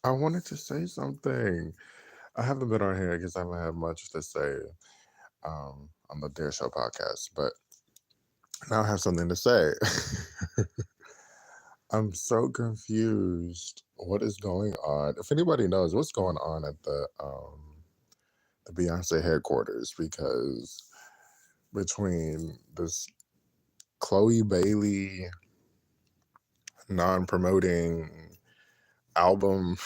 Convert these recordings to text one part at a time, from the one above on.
I wanted to say something. I haven't been on here because I haven't had much to say on the Dare Show podcast, but now I have something to say. I'm so confused. What is going on? If anybody knows what's going on at the Beyonce headquarters, because between this Chloe Bailey non-promoting album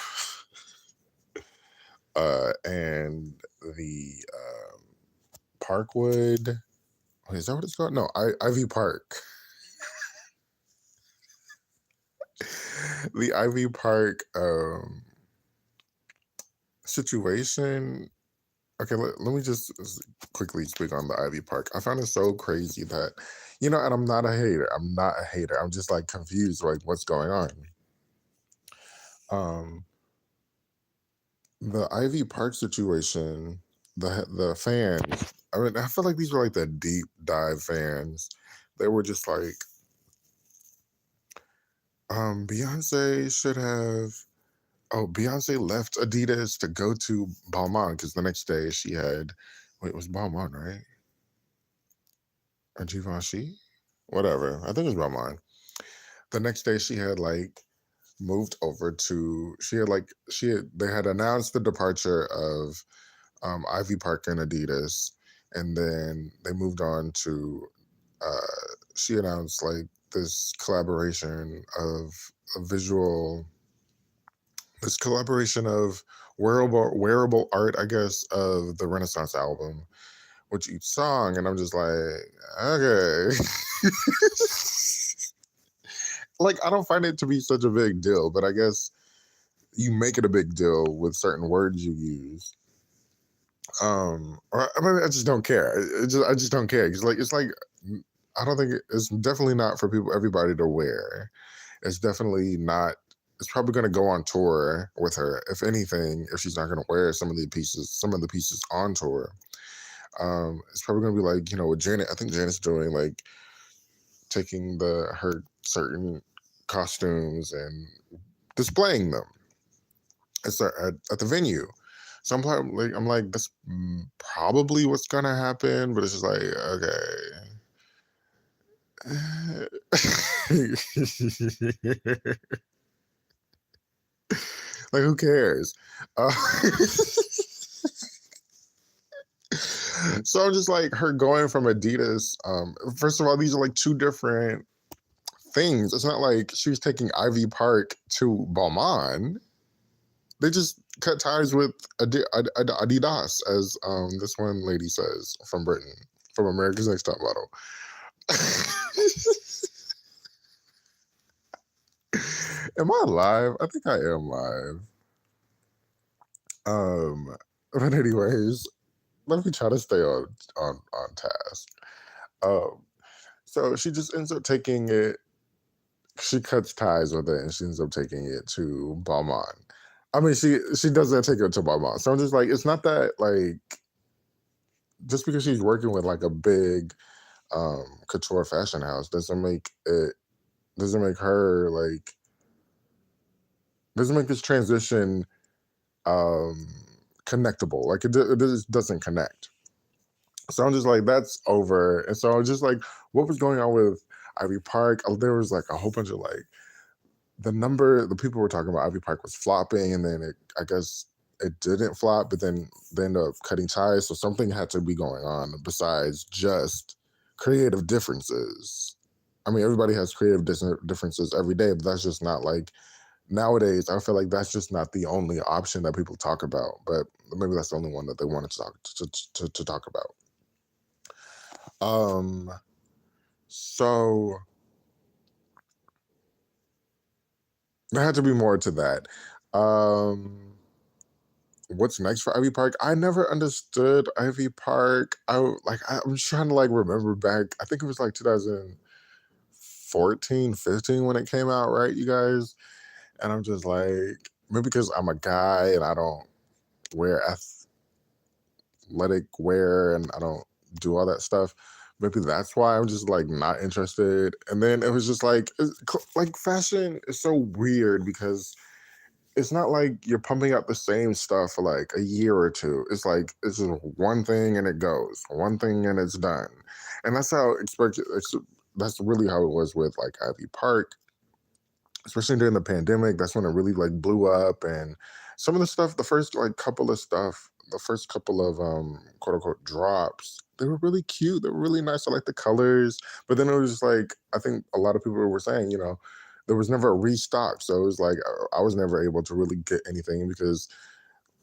and the Parkwood. Wait, is that what it's called? No, Ivy Park. The Ivy Park situation. Okay, let me just quickly speak on the Ivy Park. I found it so crazy that, and I'm not a hater. I'm not a hater. I'm just like confused, like what's going on. Um, the Ivy Park situation, the fans. I mean, I feel like these were like the deep dive fans. They were just like, Beyonce should have. Oh, Beyonce left Adidas to go to Balmain because the next day she had. Wait, it was Balmain, right? Or Givenchy? Whatever. I think it was Balmain. The next day she had like moved over to. They had announced the departure of Ivy Park and Adidas, and then they moved on to. She announced like this collaboration of a visual this collaboration of wearable art, I guess, of the Renaissance album with each song, and I'm just like, okay. Like, I don't find it to be such a big deal, but I guess you make it a big deal with certain words you use. Or I mean, I just don't care. I just don't care. It's like I don't think it's definitely not for everybody to wear. It's definitely not. It's probably going to go on tour with her. If anything, if she's not going to wear some of the pieces on tour, it's probably going to be like with Janet. I think Janet's doing like taking her certain costumes and displaying them at the venue. So I'm like that's probably what's going to happen, but it's just like okay. Like, who cares? So I'm just like her going from Adidas. First of all, these are like two different things. It's not like she's taking Ivy Park to Balmain. They just cut ties with Adidas, as this one lady says from Britain, from America's Next Top Model. Am I live? I think I am live. But anyways, let me try to stay on task. Um, so she just ends up taking it. She cuts ties with it, and she ends up taking it to Balmain. I mean, she doesn't take it to Balmain. So I'm just like, it's not that like just because she's working with like a big couture fashion house doesn't make her like doesn't make this transition um connectable. Like it just doesn't connect. So I'm just like, that's over. And so I'm just like, what was going on with Ivy Park? There was like a whole bunch of like the people were talking about Ivy Park was flopping, and then I guess it didn't flop, but then they ended up cutting ties. So something had to be going on besides just creative differences. I mean, everybody has creative differences every day, but that's just not like nowadays. I feel like that's just not the only option that people talk about, but maybe that's the only one that they wanted to talk about. Um, so there had to be more to that. Um, what's next for Ivy Park? I never understood Ivy Park. I'm trying to like remember back. I think it was like 2014, 15 when it came out, right, you guys? And I'm just like, maybe because I'm a guy and I don't wear athletic wear and I don't do all that stuff. Maybe that's why I'm just like not interested. And then it was just like, like fashion is so weird because it's not like you're pumping out the same stuff for like a year or two. It's like it's just one thing and it goes, one thing and it's done. And that's how that's really how it was with like Ivy Park, especially during the pandemic. That's when it really like blew up. And some of the stuff, the first like couple of stuff, the first couple of quote unquote drops, they were really cute. They were really nice. I like the colors. But then it was just like, I think a lot of people were saying, there was never a restock. So it was like I was never able to really get anything because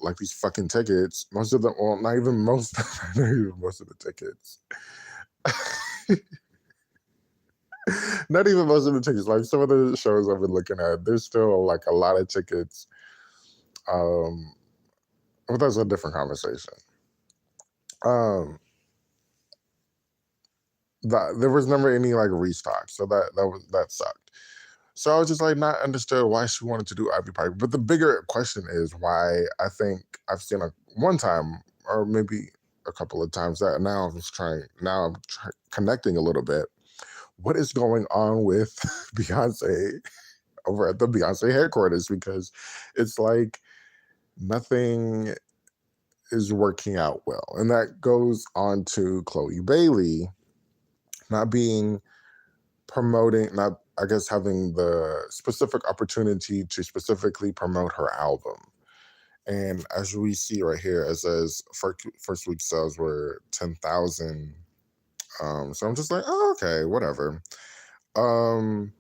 like these fucking tickets, most of them, well, not even most, not even most of the tickets. Not even most of the tickets. Like some of the shows I've been looking at, there's still like a lot of tickets. Um, but that's a different conversation. Um, that there was never any like restock, so that sucked. So I was just like not understood why she wanted to do Ivy Park. But the bigger question is why I think I've seen a one time or maybe a couple of times that now connecting a little bit. What is going on with Beyonce over at the Beyonce headquarters? Because it's like nothing is working out well. And that goes on to Chloe Bailey not being promoting, not, I guess, having the specific opportunity to specifically promote her album. And as we see right here, it says first week sales were 10,000. So I'm just like, oh, okay, whatever. Um,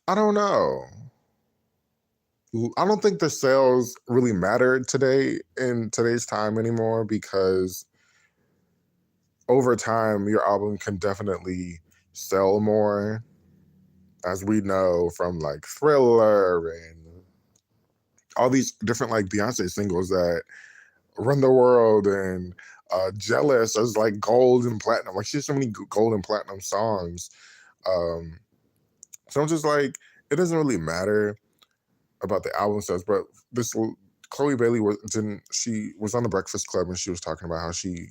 I don't know. I don't think the sales really matter today in today's time anymore because over time your album can definitely sell more, as we know from like Thriller and all these different like Beyonce singles that Run the World and Jealous as like gold and platinum. Like she has so many gold and platinum songs. Um, so I'm just like, it doesn't really matter about the album sales, but this Chloe Bailey she was on the Breakfast Club and she was talking about how she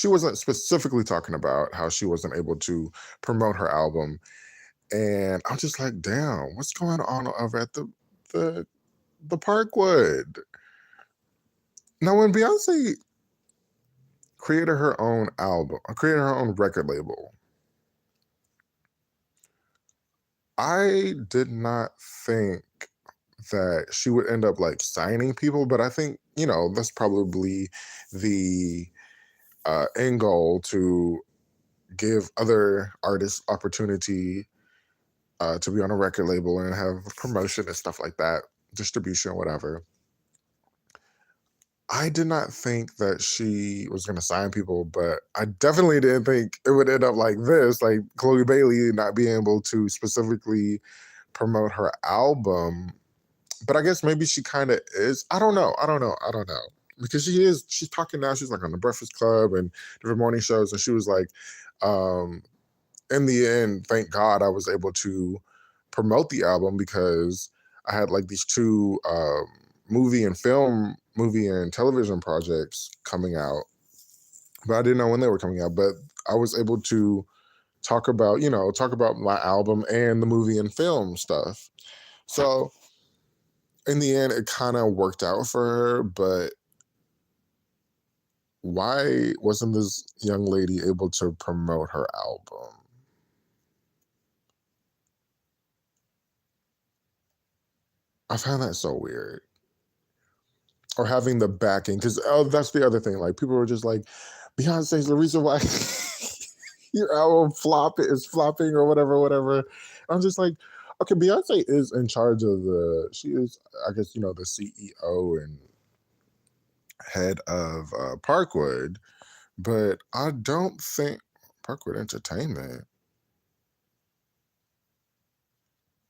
wasn't specifically talking about how she wasn't able to promote her album. And I'm just like, damn, what's going on over at the the Parkwood? Now when Beyonce created her own album, created her own record label, I did not think that she would end up like signing people, but I think, that's probably the end goal to give other artists opportunity to be on a record label and have promotion and stuff like that, distribution, whatever. I did not think that she was going to sign people, but I definitely didn't think it would end up like this, like Chloe Bailey not being able to specifically promote her album. But I guess maybe she kind of is. I don't know. I don't know. I don't know. Because she's talking now. She's like on the Breakfast Club and different morning shows. And she was like, um, in the end, thank God I was able to promote the album because I had like these two movie and television projects coming out, but I didn't know when they were coming out. But I was able to talk about my album and the movie and film stuff. So in the end, it kind of worked out for her. But why wasn't this young lady able to promote her album? I found that so weird. Or having the backing, because that's the other thing. Like people were just like, Beyonce's the reason why your album is flopping or whatever, whatever. I'm just like, okay, Beyonce is in charge of she is, I guess, the CEO and head of Parkwood, but I don't think Parkwood Entertainment.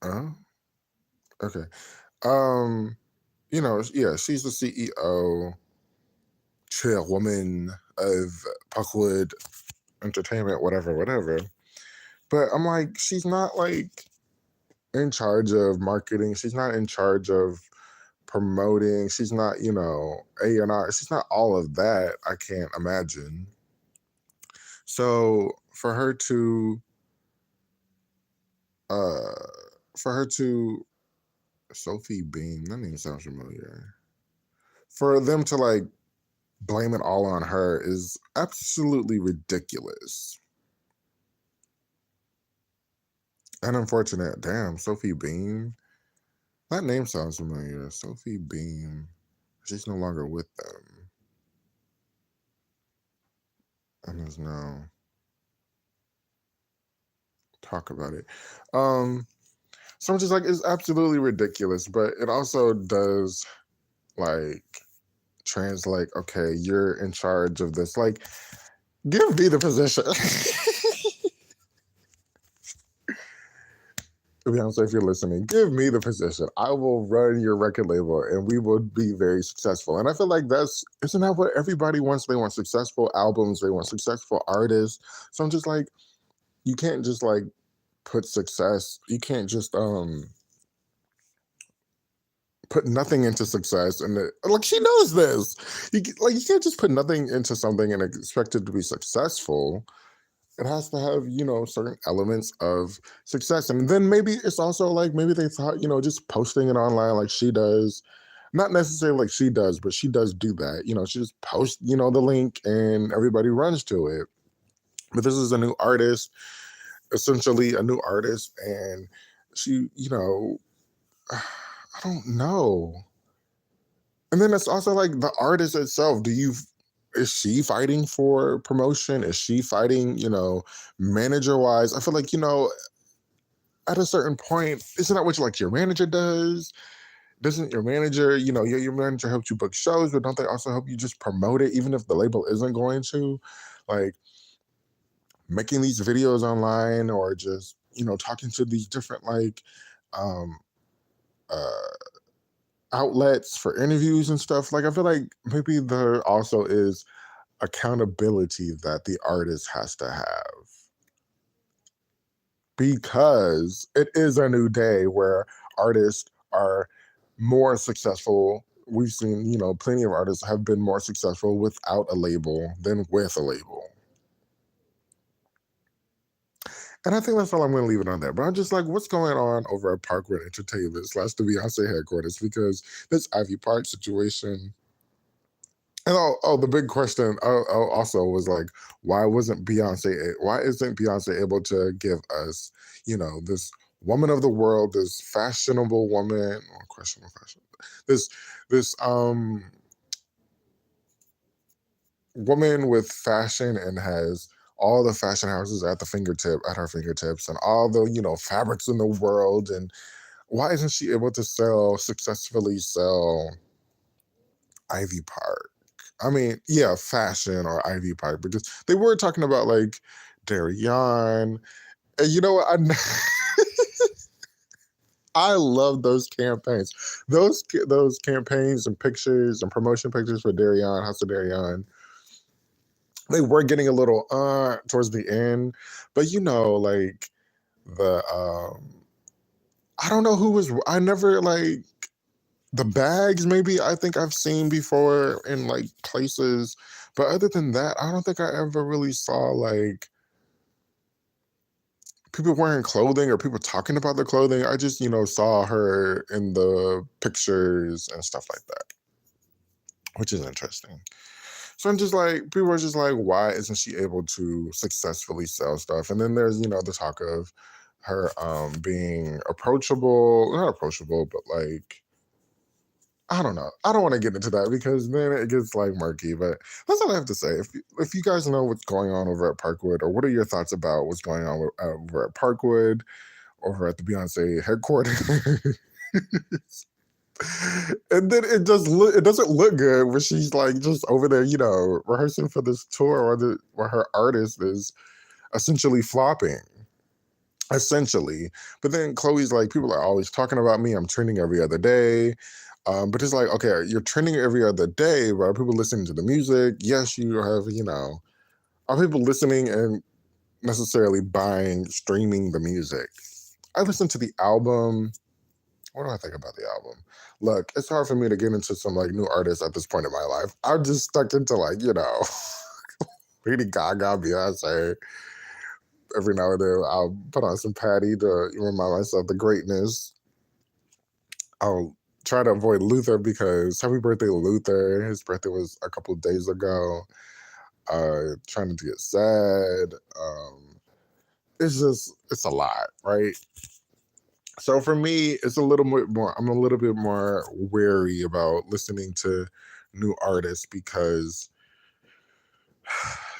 Oh, okay. Um, yeah, she's the CEO, chairwoman of Parkwood Entertainment, whatever, whatever. But I'm like, she's not like in charge of marketing. She's not in charge of promoting. She's not, A&R. She's not all of that. I can't imagine. So for her to uh for her to Sophie Beam, that name sounds familiar. For them to like blame it all on her is absolutely ridiculous and unfortunate. Damn, Sophie Beam. That name sounds familiar. Sophie Beam. She's no longer with them and is now talk about it. Um, so I'm just like, it's absolutely ridiculous, but it also does like translate. Okay, you're in charge of this. Like, give me the position. Beyonce, if you're listening, give me the position. I will run your record label and we will be very successful. And I feel like isn't that what everybody wants? They want successful albums, they want successful artists. So I'm just like, you can't just like put success, you can't just put nothing into success and like she knows this. You can't just put nothing into something and expect it to be successful. It has to have, certain elements of success. And then maybe it's also like maybe they thought, just posting it online like she does, not necessarily like she does, but she does do that. She just posts, the link and everybody runs to it. But this is a new artist, essentially a new artist, and she, I don't know. And then it's also like the artist itself. Is she fighting for promotion? Is she fighting, manager wise? I feel like, at a certain point, isn't that what your manager does? Doesn't your manager, your manager helps you book shows, but don't they also help you just promote it, even if the label isn't going to? Like making these videos online or just, talking to these different um uh outlets for interviews and stuff. Like I feel like maybe there also is accountability that the artist has to have because it is a new day where artists are more successful. We've seen, plenty of artists have been more successful without a label than with a label. And I think that's all I'm going to leave it on there. But I'm just like, what's going on over at Parkwood Entertainment / the Beyonce headquarters? Because this Ivy Park situation. And the big question also was like, why isn't Beyonce able to give us, this woman of the world, this fashionable woman, or questionable fashion, this woman with fashion and has all the fashion houses at her fingertips, and all the fabrics in the world, and why isn't she able to successfully sell Ivy Park? I mean, yeah, fashion or Ivy Park, because they were talking about like Darian. And you know what? I love those campaigns. Those campaigns and pictures and promotion pictures for Darian, House of Darian. They were getting a little towards the end, but like the I don't know who was I never like the bags maybe I think I've seen before in like places, but other than that, I don't think I ever really saw like people wearing clothing or people talking about the clothing. I just, saw her in the pictures and stuff like that, which is interesting. So I'm just like, people are just like, why isn't she able to successfully sell stuff? And then there's, the talk of her being approachable, not approachable, but like, I don't know. I don't want to get into that because then it gets like murky, but that's all I have to say. If you guys know what's going on over at Parkwood, or what are your thoughts about what's going on over at Parkwood, over at the Beyonce headquarters? And then it doesn't look good when she's like just over there, rehearsing for this tour where her artist is essentially flopping. Essentially. But then Chloe's like, people are always talking about me. I'm trending every other day. But it's like, okay, you're trending every other day, but are people listening to the music? Yes, you have, are people listening and necessarily streaming the music? I listened to the album. What do I think about the album? Look, it's hard for me to get into some like new artists at this point in my life. I'm just stuck into like, Lady Gaga, Beyonce. every now and then I'll put on some Patty to remind myself the greatness. I'll try to avoid Luther because happy birthday to Luther. His birthday was a couple of days ago. Trying to get sad. It's a lot, right? So for me, it's a little bit more, I'm a little bit more wary about listening to new artists because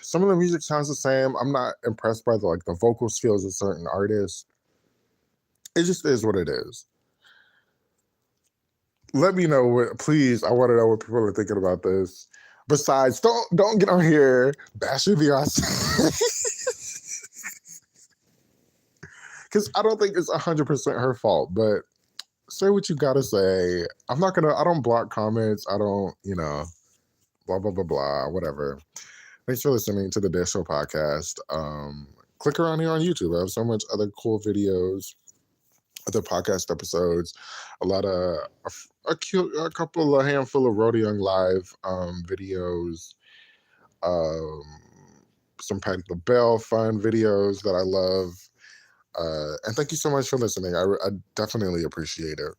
some of the music sounds the same. I'm not impressed by the vocal skills of certain artists. It just is what it is. Let me know what, please. I want to know what people are thinking about this. Besides, don't get on here bashing Beyonce. Because I don't think it's 100% her fault, but say what you gotta say. I don't block comments. I don't, blah, blah, blah, blah, whatever. Thanks for listening to the Dead Show podcast. Click around here on YouTube. I have so much other cool videos, other podcast episodes, a handful of Rhodey Young Live videos, um, some Patti LaBelle fun videos that I love. And thank you so much for listening. I definitely appreciate it.